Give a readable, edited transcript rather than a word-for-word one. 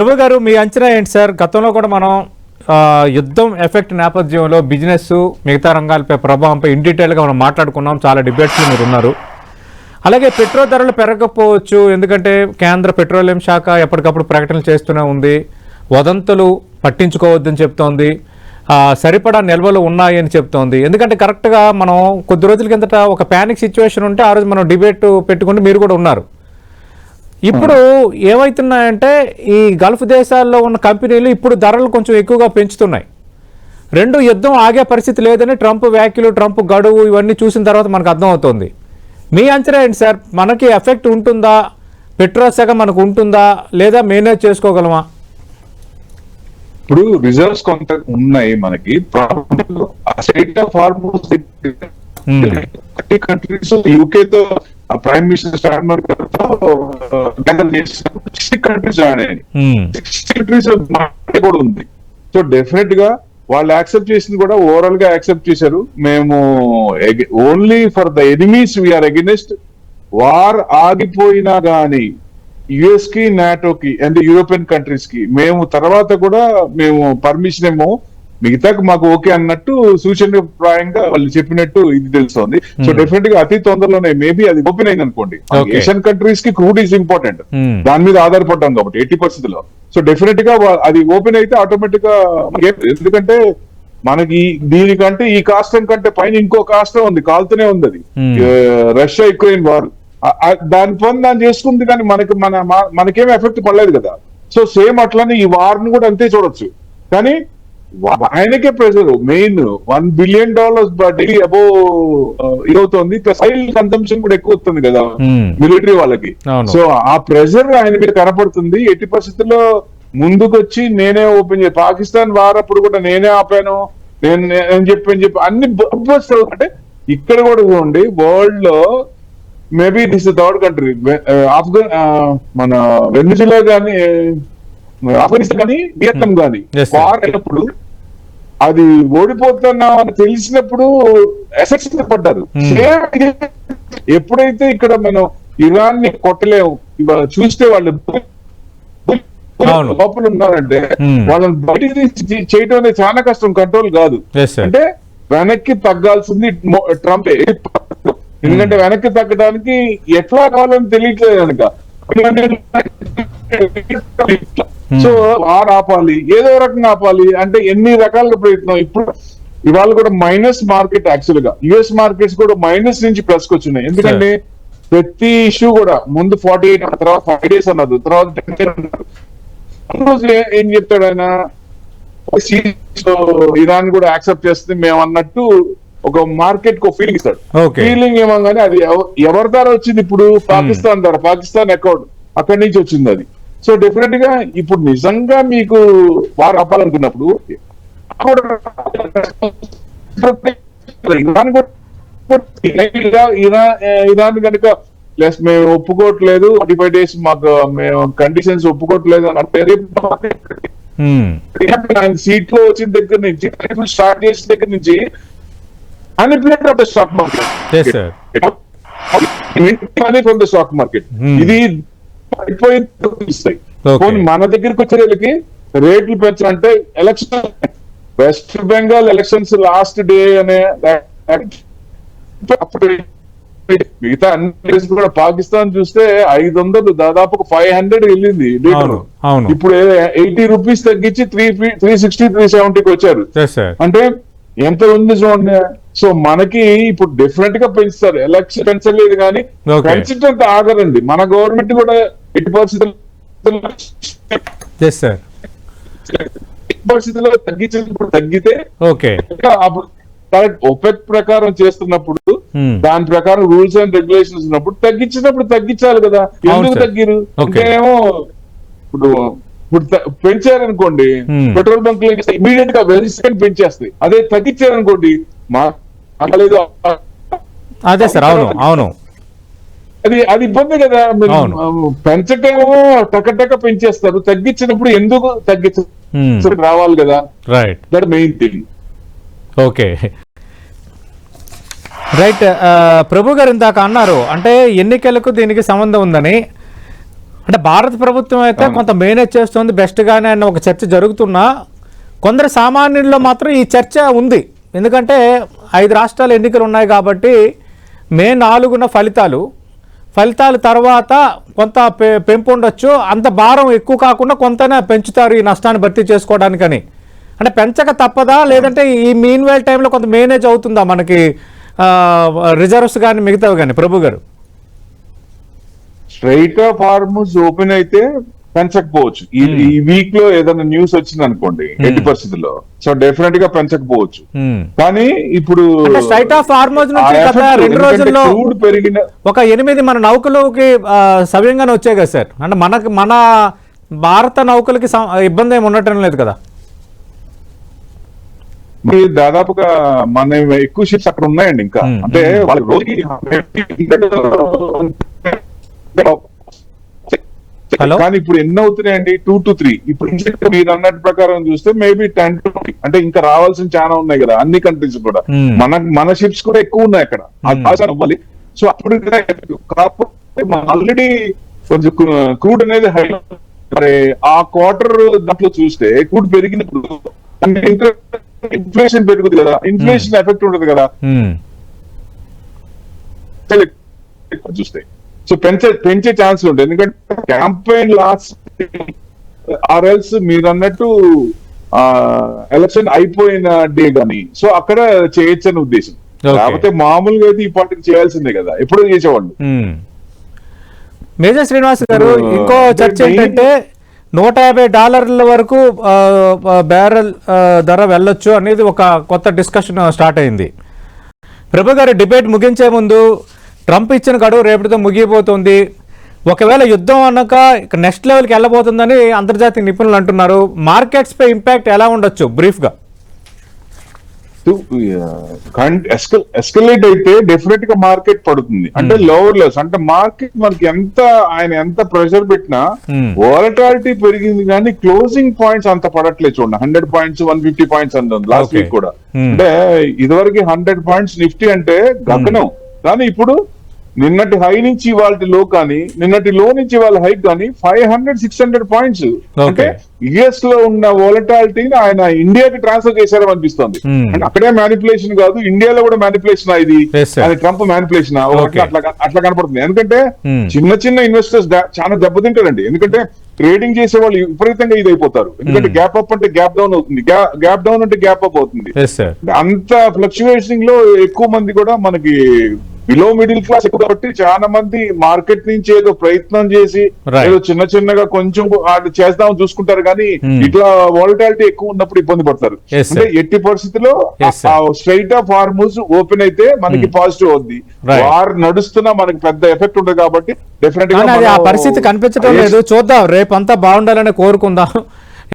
ప్రభు గారు, మీ అంచనా ఏంటి సార్? గతంలో కూడా మనం యుద్ధం ఎఫెక్ట్ నేపథ్యంలో బిజినెస్ మిగతా రంగాలపై ప్రభావంపై ఇన్ డీటెయిల్గా మనం మాట్లాడుకున్నాం. చాలా డిబేట్స్లో మీరు ఉన్నారు. అలాగే పెట్రోల్ ధరలు పెరగకపోవచ్చు, ఎందుకంటే కేంద్ర పెట్రోలియం శాఖ ఎప్పటికప్పుడు ప్రకటనలు చేస్తూనే ఉంది. వదంతులు పట్టించుకోవద్దని చెప్తోంది. సరిపడా నిల్వలు ఉన్నాయని చెప్తోంది. ఎందుకంటే కరెక్ట్గా మనం కొద్ది రోజుల కిందట ఒక ప్యానిక్ సిచ్యువేషన్ ఉంటే ఆ రోజు మనం డిబేట్ పెట్టుకుంటే మీరు కూడా ఉన్నారు. ఇప్పుడు ఏమవుతున్నాయంటే ఈ గల్ఫ్ దేశాల్లో ఉన్న కంపెనీలు ఇప్పుడు ధరలు కొంచెం ఎక్కువగా పెంచుతున్నాయి. రెండు యుద్ధం ఆగే పరిస్థితి లేదని ట్రంప్ వ్యాఖ్యలు, ట్రంప్ గడువు ఇవన్నీ చూసిన తర్వాత మనకు అర్థమవుతుంది. మీ అంచనా ఏంటి సార్? మనకి ఎఫెక్ట్ ఉంటుందా? పెట్రోల్ శాఖ మనకు ఉంటుందా లేదా మేనేజ్ చేసుకోగలమా? ఇప్పుడు రిజర్వ్స్ కొంత ఉన్నాయి మనకి. స్టేట్ ఆఫ్ హార్మోస్ కంట్రీస్ యూకేతో ప్రైమ్ మినిస్టర్ కంట్రీస్ జాయిన్ అయ్యాయి. 60 కంట్రీస్ కూడా ఉంది. సో డెఫినెట్ గా వాళ్ళు యాక్సెప్ట్ చేసింది కూడా ఓవరాల్ గా యాక్సెప్ట్ చేశారు. మేము only for the enemies we are against. War ఆగిపోయినా గానీ యుఎస్ కి, నాటోకి అండ్ యూరోపియన్ కంట్రీస్ కి మేము తర్వాత కూడా మేము పర్మిషన్ ఏమో మిగతా మాకు ఓకే అన్నట్టు సూచనప్రాయంగా వాళ్ళు చెప్పినట్టు ఇది తెలుస్తోంది. సో డెఫినెట్ గా అతి తొందరలోనే మేబీ అది ఓపెన్ అయింది అనుకోండి. ఏషియన్ కంట్రీస్ కి క్రూడ్ ఈజ్ ఇంపార్టెంట్, దాని మీద ఆధారపడ్డాం కాబట్టి 80% లో. సో డెఫినెట్ గా అది ఓపెన్ అయితే ఆటోమేటిక్ గా, ఎందుకంటే మనకి దీనికంటే ఈ కాస్టం కంటే పైన ఇంకో కాస్టం ఉంది, కాలుతూనే ఉంది. అది రష్యా యుక్రెయిన్ వార్. దాని పని దాన్ని చేసుకుంది, కానీ మనకేం ఎఫెక్ట్ పడలేదు కదా. సో సేమ్ అట్లనే ఈ వార్ ను కూడా అంతే చూడొచ్చు. కానీ ఆయనకే pressure main $1 billion daily above ఇదవుతుంది. ప్లస్ ఆయిల్ కన్సంప్షన్ కూడా ఎక్కువ వస్తుంది కదా మిలిటరీ వాళ్ళకి. సో ఆ ప్రెషర్ ఆయన మీద కనపడుతుంది. 80% ముందుకు వచ్చి నేనే ఓపెన్ చేసి పాకిస్తాన్ వారప్పుడు కూడా నేనే ఆపాను, నేను చెప్పి అన్ని అంటే ఇక్కడ కూడా చూడండి, వరల్డ్ లో మేబీ దిస్ థర్డ్ కంట్రీ. మన వెనిజులా గానీ, ఆఫ్ఘనిస్తాన్ కానీ, వియత్నాం కానీ వార్ అయినప్పుడు అది ఓడిపోతున్నా అని తెలిసినప్పుడు ఎసెట్స్ పడ్డారు. ఎప్పుడైతే ఇక్కడ మనం ఇరాన్ ని కొట్టలేము, చూస్తే వాళ్ళు లోపల ఉన్నారంటే వాళ్ళని బయటికి చేయడం అనేది చాలా కష్టం, కంట్రోల్ కాదు. అంటే వెనక్కి తగ్గాల్సింది ట్రంప్. ఎందుకంటే వెనక్కి తగ్గడానికి ఎట్లా కావాలని తెలియట్లేదు కనుక. సో వార్ ఆపాలి, ఏదో రకంగా ఆపాలి అంటే ఎన్ని రకాల ప్రయత్నం. ఇప్పుడు ఇవాళ కూడా మైనస్ మార్కెట్, యాక్చువల్ గా యుఎస్ మార్కెట్స్ కూడా మైనస్ నుంచి ప్లస్ కి వచ్చినాయి. ఎందుకంటే ప్రతి ఇష్యూ కూడా ముందు 48 తర్వాత 5 days అన్నారు, తర్వాత 10 days అన్నారు. రోజు ఏం చెప్తాడు ఆయన, ఇరాన్ కూడా యాక్సెప్ట్ చేస్తుంది మేము అన్నట్టు ఒక మార్కెట్ కు ఫీలింగ్ ఇస్తాడు. ఫీలింగ్ ఏమోగానే అది ఎవరి ద్వారా వచ్చింది? ఇప్పుడు పాకిస్తాన్ ద్వారా, పాకిస్తాన్ అకౌంట్ అక్కడి నుంచి వచ్చింది అది. సో డెఫినెట్ గా ఇప్పుడు నిజంగా మీకు వారు ఆపాలనుకున్నప్పుడు ఇరాన్ కనుక ప్లస్ మేము ఒప్పుకోవట్లేదు, 45 days మాకు మేము కండిషన్స్ ఒప్పుకోవట్లేదు అని అంటే ఆయన సీట్ లో వచ్చిన దగ్గర నుంచి, స్టార్ట్ చేసిన దగ్గర నుంచి manipulate of the stock market. Yes, sir. Money from the stock market. ఇది మన దగ్గరికి వచ్చే వాళ్ళకి రేట్లు పెంచాలంటే election, west Bengal elections last day అనే మిగతా అన్ని కూడా పాకిస్తాన్ చూస్తే 500 దాదాపు 500 వెళ్ళింది లీటర్. ఇప్పుడు 80 రూపీస్ తగ్గించి 360, 370కి వచ్చారు. అంటే ఎంత ఉంది చూడండి. సో మనకి ఇప్పుడు డెఫినెట్ గా పెంచుతారు. ఎలక్షన్ పెంచలేదు కానీ పెంచడంతో ఆగరండి. మన గవర్నమెంట్ కూడా 80% పరిస్థితుల్లో తగ్గించినప్పుడు తగ్గితే అప్పుడు కరెక్ట్ ఒపెక్ ప్రకారం చేస్తున్నప్పుడు దాని ప్రకారం రూల్స్ అండ్ రెగ్యులేషన్స్ ఉన్నప్పుడు తగ్గించినప్పుడు తగ్గించాలి కదా. ఎందుకు తగ్గిరు అంటే ఏమో ఇప్పుడు పెంచారనుకోండి, పెట్రోల్ బంక్ ఇమీడియట్ గా వెరీ సెకండ్ పెంచేస్తాయి. అదే తగ్గించారనుకోండి అదే సార్, అవును అవును, అది ఇబ్బంది కదా. పెంచటేమో టక పెంచేస్తారు, తగ్గించినప్పుడు ఎందుకు తగ్గించ రావాలి కదా. Right, that main thing. Okay right. Prabhu garu ఇందాక అన్నారు అంటే ఎన్నికలకు దీనికి సంబంధం ఉందని. అంటే భారత ప్రభుత్వం అయితే కొంత మేనేజ్ చేస్తుంది బెస్ట్గానే అన్న ఒక చర్చ జరుగుతున్నా కొందరు సామాన్యుల్లో మాత్రం ఈ చర్చ ఉంది. ఎందుకంటే 5 రాష్ట్రాల ఎన్నికలు ఉన్నాయి కాబట్టి మే 4న ఫలితాలు తర్వాత కొంత పెంపు ఉండొచ్చు, అంత భారం ఎక్కువ కాకుండా కొంతనే పెంచుతారు ఈ నష్టాన్ని భర్తీ చేసుకోవడానికని. అంటే పెంచక తప్పదా, లేదంటే ఈ మీన్ వైల్ టైంలో కొంత మేనేజ్ అవుతుందా మనకి రిజర్వ్స్ కానీ మిగతావి కానీ? ప్రభు గారు, స్ట్రైట్ ఆఫ్ హార్మూజ్ ఓపెన్ అయితే పెంచకపోవచ్చు. ఈ వీక్ లో ఏదైనా న్యూస్ వచ్చింది అనుకోండి ఎట్టి పరిస్థితుల్లో, సో డెఫినెట్ గా పెంచకపోవచ్చు. కానీ ఇప్పుడు స్ట్రైట్ ఆఫ్ హార్మూజ్ నుంచి గత 2 రోజుల్లో పెరిగిన ఒక 8 మన నౌకలకి సవ్యంగానే వచ్చాయి కదా సార్. అంటే మన భారత నౌకలకి ఇబ్బంది ఏమి ఉండటం లేదు కదా? దాదాపుగా మన ఎక్కువ షిప్స్ అక్కడ ఉన్నాయండి ఇంకా. అంటే వాళ్ళ రోజుకి కానీ ఇప్పుడు ఎన్ని అవుతున్నాయండి? 2 to 3. ఇప్పుడు మీరు అన్నట్టు ప్రకారం చూస్తే మేబీ 10 to 20. అంటే ఇంకా రావాల్సిన చాలా ఉన్నాయి కదా అన్ని కంట్రీస్ కూడా. మన షిప్స్ కూడా ఎక్కువ ఉన్నాయి అక్కడ, అవ్వాలి. సో అప్పుడు కాకపోతే ఆల్రెడీ కొంచెం క్రూడ్ అనేది హై. మరి ఆ క్వార్టర్ దాంట్లో చూస్తే క్రూడ్ పెరిగినప్పుడు ఇన్ఫ్లేషన్ పెరుగుతుంది కదా, ఇన్ఫ్లేషన్ ఎఫెక్ట్ ఉంటుంది కదా చూస్తే. సో పెంచే ఛాన్స్ ఉంటుంది. ఎందుకంటే క్యాంపెయిన్ లాస్ట్ ఆర్ఎల్స్ మీరు అన్నట్టు ఎలక్షన్ అయిపోయిన డే కానీ, సో అక్కడ చేయొచ్చు అని ఉద్దేశం. కాకపోతే మామూలుగా అయితే ఈ పార్టీకి చేయాల్సిందే కదా, ఎప్పుడూ చేసేవాళ్ళు. మేజర్ శ్రీనివాస్ గారు, ఇంకో చర్చ ఏంటంటే $150 వరకు బ్యారెల్ ధర వెళ్ళొచ్చు అనేది ఒక కొత్త డిస్కషన్ స్టార్ట్ అయింది. ప్రభు గారు, డిబేట్ ముగించే ముందు ట్రంప్ ఇచ్చిన గడువు రేపటితో ముగిపోతుంది. ఒకవేళ యుద్ధం అన్నాక నెక్స్ట్ లెవెల్కి వెళ్ళబోతుందని అంతర్జాతీయ నిపుణులు అంటున్నారు. మార్కెట్స్ పై ఇంపాక్ట్ ఎలా ఉండొచ్చు బ్రీఫ్గా? ఎస్కలేట్ అయితే డెఫినెట్ గా మార్కెట్ పడుతుంది. అంటే లోవర్ లెవెల్స్, అంటే మార్కెట్ మనకి ఆయన ఎంత ప్రెషర్ పెట్టినా వాలటాలిటీ పెరిగింది కానీ క్లోజింగ్ పాయింట్స్ అంత పడట్లేదు. చూడండి, 100 పాయింట్స్ 150 పాయింట్స్ అంటుంది లాస్ట్ వీక్ కూడా. అంటే ఇదివరకు 100 పాయింట్స్ నిఫ్టీ అంటే గగనం. కానీ ఇప్పుడు నిన్నటి హై నుంచి ఇవాళ లో కానీ, నిన్నటి లో నుంచి ఇవాళ హై కానీ 500-600 పాయింట్స్. అంటే యుఎస్ లో ఉన్న వోలటాలిటీని ఆయన ఇండియాకి ట్రాన్స్ఫర్ చేశారని అనిపిస్తుంది. అంటే అక్కడే మ్యానిపులేషన్ కాదు, ఇండియాలో కూడా మ్యానిపులేషన్ ఇది, అది ట్రంప్ మ్యానిపులేషన్ అట్లా కనపడుతుంది. ఎందుకంటే చిన్న ఇన్వెస్టర్స్ చాలా దెబ్బతింటారండి. ఎందుకంటే ట్రేడింగ్ చేసే వాళ్ళు విపరీతంగా ఇది అయిపోతారు. ఎందుకంటే గ్యాప్ అప్ అంటే గ్యాప్ డౌన్ అవుతుంది, గ్యాప్ డౌన్ అంటే గ్యాప్ అప్ అవుతుంది. అంత ఫ్లక్చువేషనింగ్ లో ఎక్కువ మంది కూడా మనకి బిలో మిడిల్ క్లాస్ ఎక్కువ కాబట్టి చాలా మంది మార్కెట్ నుంచి ఏదో ప్రయత్నం చేసి ఏదో చిన్నగా కొంచెం చేద్దామని చూసుకుంటారు. కానీ ఇట్లా వాలటాలిటీ ఎక్కువ ఉన్నప్పుడు ఇబ్బంది పడతారు. అంటే ఎట్టి పరిస్థితుల్లో స్ట్రైట్ ఆఫ్ హార్మూజ్ ఓపెన్ అయితే మనకి పాజిటివ్ అవుద్ది. వార్ నడుస్తున్నా మనకి పెద్ద ఎఫెక్ట్ ఉండదు కాబట్టి డెఫినెట్ గా పరిస్థితి కనిపించడం లేదు. చూద్దాం, రేపంతా బాగుండాలని కోరుకుందాం.